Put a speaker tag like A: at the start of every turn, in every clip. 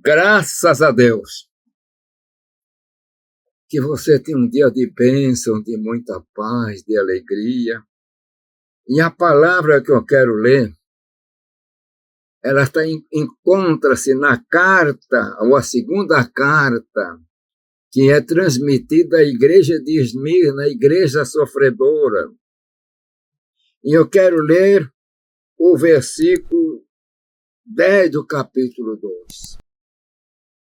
A: Graças a Deus. Que você tenha um dia de bênção, de muita paz, de alegria. E a palavra que eu quero ler, ela encontra-se na carta, ou a segunda carta, que é transmitida à igreja de Esmirna, a igreja sofredora. E eu quero ler o versículo 10 do capítulo 2.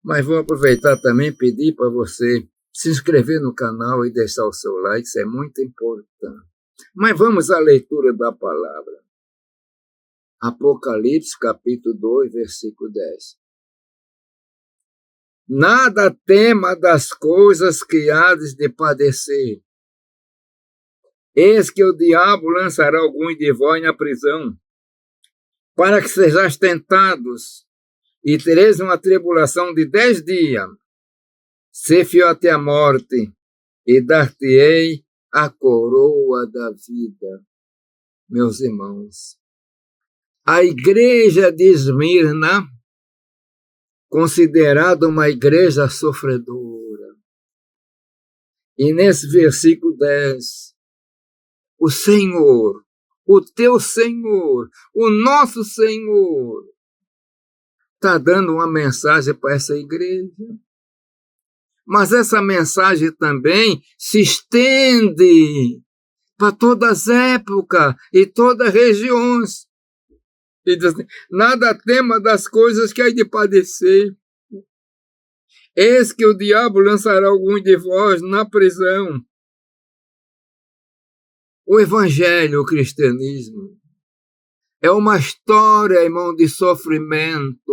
A: Mas vou aproveitar também e pedir para você se inscrever no canal e deixar o seu like, isso é muito importante. Mas vamos à leitura da palavra. Apocalipse, capítulo 2, versículo 10. Nada tema das coisas que hades de padecer. Eis que o diabo lançará alguns de vós na prisão, para que sejais tentados, e tereis uma tribulação de 10 dias. Sê fiel até a morte, e dar-te-ei a coroa da vida. Meus irmãos, a igreja de Esmirna, considerada uma igreja sofredora. E nesse versículo 10, o Senhor, o teu Senhor, o nosso Senhor, está dando uma mensagem para essa igreja. Mas essa mensagem também se estende para todas as épocas e todas as regiões. E diz assim, nada tema das coisas que há de padecer. Eis que o diabo lançará alguns de vós na prisão. O evangelho, o cristianismo, é uma história, irmão, de sofrimentos.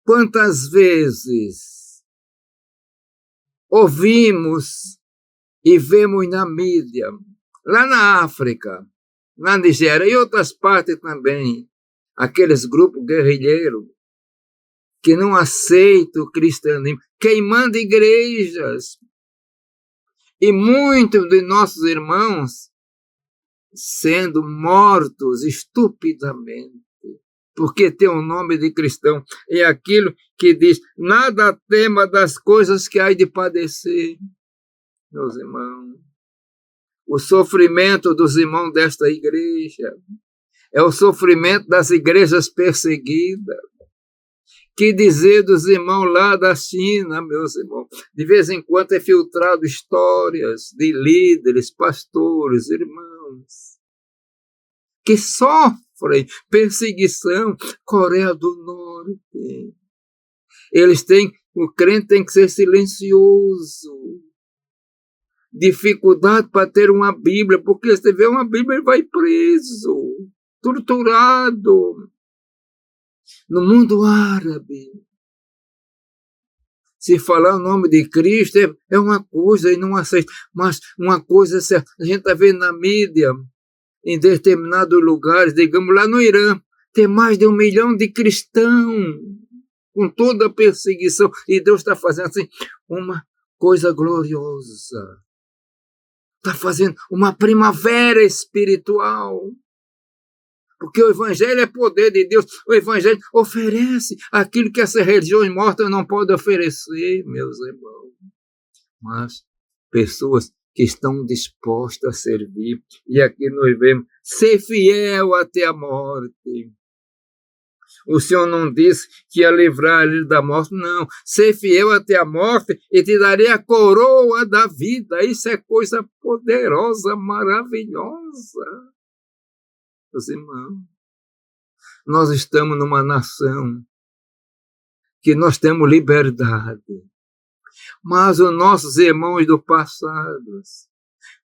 A: Quantas vezes ouvimos e vemos na mídia, lá na África, na Nigéria e outras partes também, aqueles grupos guerrilheiros que não aceitam o cristianismo, queimando igrejas. E muitos de nossos irmãos sendo mortos estupidamente, porque tem o nome de cristão. É aquilo que diz, nada tema das coisas que há de padecer. Meus irmãos, o sofrimento dos irmãos desta igreja é o sofrimento das igrejas perseguidas. Que dizer dos irmãos lá da China, meus irmãos? De vez em quando é filtrado histórias de líderes, pastores, irmãos, que sofrem perseguição. Coreia do Norte. O crente tem que ser silencioso. Dificuldade para ter uma Bíblia, porque se tiver uma Bíblia ele vai preso, torturado. No mundo árabe, se falar o nome de Cristo é uma coisa e não aceita. Mas uma coisa é certa, a gente está vendo na mídia, em determinados lugares, digamos lá no Irã, tem mais de 1 milhão de cristãos, com toda a perseguição, e Deus está fazendo assim, uma coisa gloriosa. Está fazendo uma primavera espiritual. Porque o evangelho é poder de Deus. O evangelho oferece aquilo que essas religiões mortas não podem oferecer, meus irmãos. Mas pessoas que estão dispostas a servir. E aqui nós vemos, ser fiel até a morte. O Senhor não disse que ia livrar ele da morte, não. Ser fiel até a morte e te darei a coroa da vida. Isso é coisa poderosa, maravilhosa. Meus irmãos, nós estamos numa nação que nós temos liberdade, mas os nossos irmãos do passado,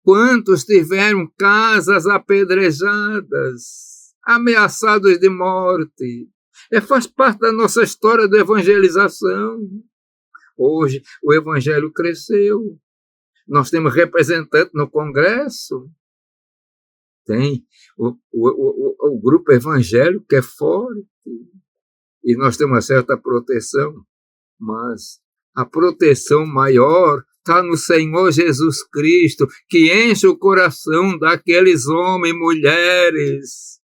A: quantos tiveram casas apedrejadas, ameaçados de morte, faz parte da nossa história de evangelização. Hoje o evangelho cresceu, nós temos representantes no Congresso, tem o grupo evangélico que é forte, e nós temos uma certa proteção, mas a proteção maior está no Senhor Jesus Cristo, que enche o coração daqueles homens e mulheres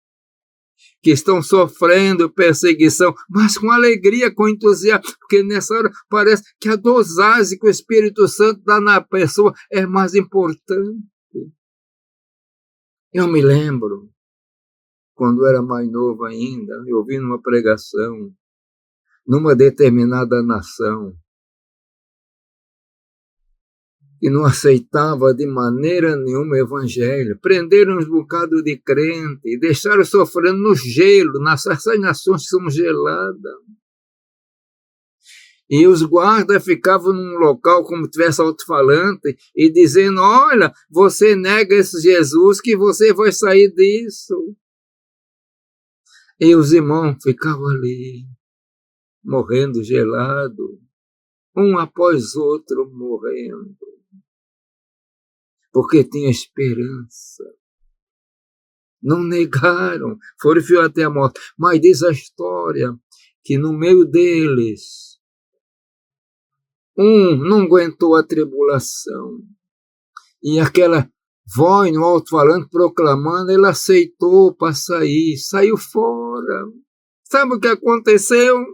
A: que estão sofrendo perseguição, mas com alegria, com entusiasmo, porque nessa hora parece que a dosagem que o Espírito Santo dá na pessoa é mais importante. Eu me lembro, quando era mais novo ainda, eu ouvi numa pregação, numa determinada nação, que não aceitava de maneira nenhuma o evangelho, prenderam uns bocados de crente e deixaram sofrendo no gelo, essas nações que são geladas. E os guardas ficavam num local como tivesse alto-falante e dizendo, olha, você nega esse Jesus que você vai sair disso. E os irmãos ficavam ali, morrendo gelado, um após outro morrendo, porque tinha esperança. Não negaram, foram fios até a morte. Mas diz a história que no meio deles, um não aguentou a tribulação. E aquela voz no alto-falante proclamando, ele aceitou para sair, saiu fora. Sabe o que aconteceu?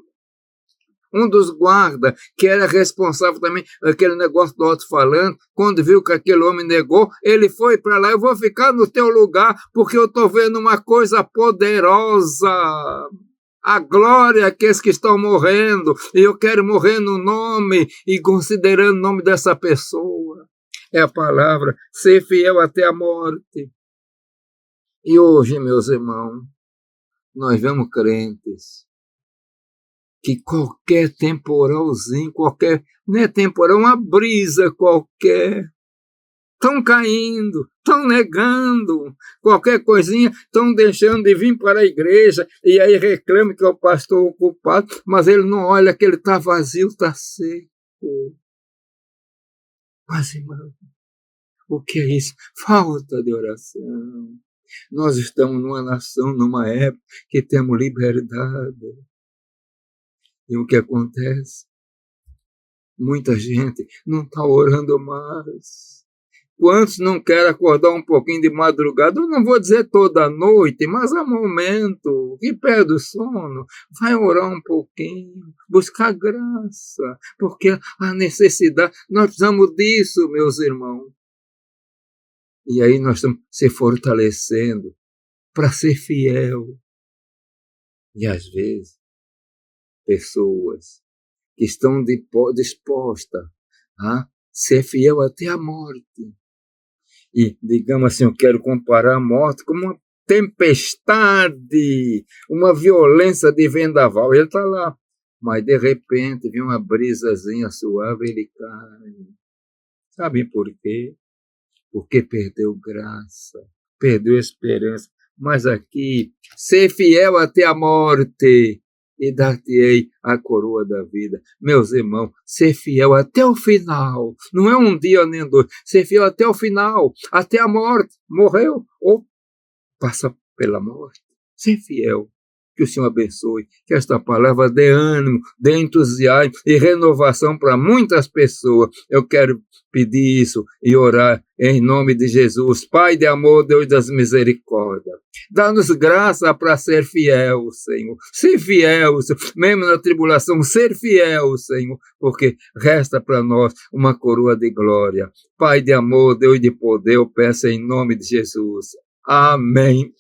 A: Um dos guardas, que era responsável também aquele negócio do alto-falante, quando viu que aquele homem negou, ele foi para lá, eu vou ficar no teu lugar, porque eu estou vendo uma coisa poderosa. A glória àqueles que estão morrendo, e eu quero morrer no nome, e considerando o nome dessa pessoa. É a palavra, ser fiel até a morte. E hoje, meus irmãos, nós vemos crentes que qualquer temporalzinho, não é temporal, uma brisa qualquer, estão caindo, estão negando, qualquer coisinha, estão deixando de vir para a igreja, e aí reclama que é o pastor ocupado, mas ele não olha que ele está vazio, está seco. Mas, irmão, o que é isso? Falta de oração. Nós estamos numa nação, numa época que temos liberdade. E o que acontece? Muita gente não está orando mais. Quantos não querem acordar um pouquinho de madrugada? Eu não vou dizer toda noite, mas há momento que perde o sono, vai orar um pouquinho, buscar graça, porque a necessidade, nós precisamos disso, meus irmãos. E aí nós estamos se fortalecendo para ser fiel. E às vezes, pessoas que estão dispostas a ser fiel até a morte. E, digamos assim, eu quero comparar a morte com uma tempestade, uma violência de vendaval. Ele está lá, mas de repente vem uma brisazinha suave e ele cai. Sabe por quê? Porque perdeu graça, perdeu esperança. Mas aqui, ser fiel até a morte, e dar-te-ei a coroa da vida. Meus irmãos, ser fiel até o final, não é um dia nem dois, ser fiel até o final, até a morte, morreu ou passa pela morte, ser fiel. Que o Senhor abençoe, que esta palavra dê ânimo, dê entusiasmo e renovação para muitas pessoas. Eu quero pedir isso e orar em nome de Jesus. Pai de amor, Deus das misericórdias, dá-nos graça para ser fiel, Senhor. Ser fiel, Senhor. Mesmo na tribulação, ser fiel, Senhor, porque resta para nós uma coroa de glória. Pai de amor, Deus de poder, eu peço em nome de Jesus. Amém.